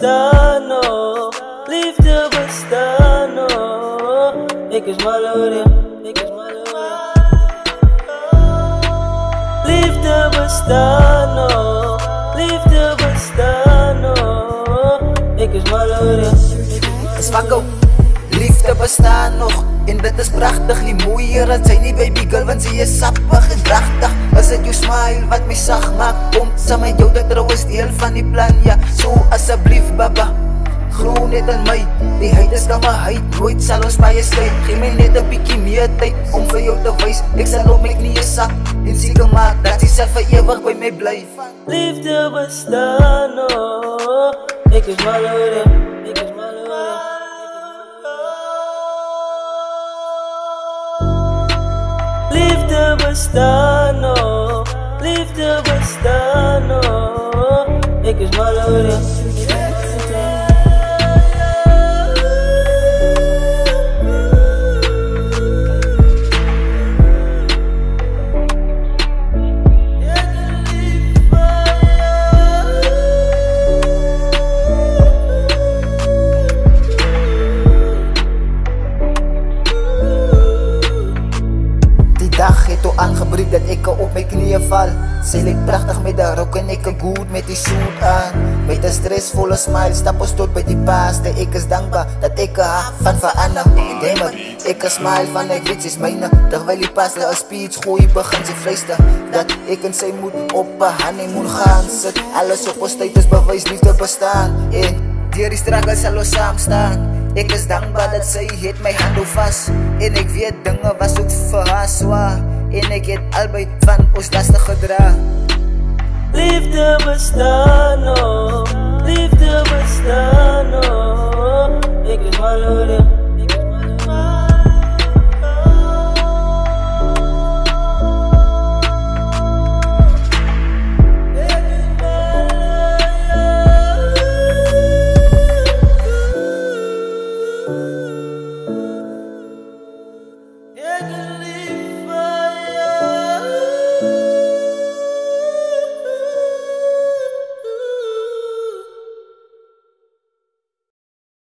bestaan nog, liefde bestaan nog. Ik is mal oor jou, ik is mal oor jou. Liefde bestaan nog, liefde bestaan nog. Ik is mal oor jou. Is wakko, liefde bestaan nog. En dit is prachtig, nie mooier as sy nie baby girl, want sy is sappig en drachtig. Is het jou smile wat my sag maak, kom saam met jou, dat trouw is deel van die plan, ja. So asseblief baba, groen net in my, die haters kan my huid, nooit sal ons baie stry. Geef my net 'n bietjie meer tyd, om vir jou te wys, ek sal op my knieë sak, en seker maak, dat sy self vir ewig by my bly. Liefde bestaan nog, ek is mal oor jou, ek is mal oor jou. Liefde bestaan nog, liefde bestaan nog. Ik is mal oor jou. Dag het toe aangebreek dat ek op my knieën val. Sy lyk prachtig met die rok en ek goed met die suit aan. Met 'n stressvolle smile stap ons tot by die paaste. Ek is dankbaar dat ek haar van verander. En demmer, ek smile van ek weet sy's myne. Terwyl die paaste 'n speech gooi, begin sy fluister dat ek en sy moet op 'n honeymoon gaan sit. Alles op ons tyd is bewys liefde bestaan. En deur die struggle sal ons saam staan. Ek is dankbaar dat sy het my hande vas. En ek weet dinge was ook vir haar swaar. En ek het albei van ons lastig gedra. Liefde bestaan nog, liefde bestaan nog. Ik is mal oor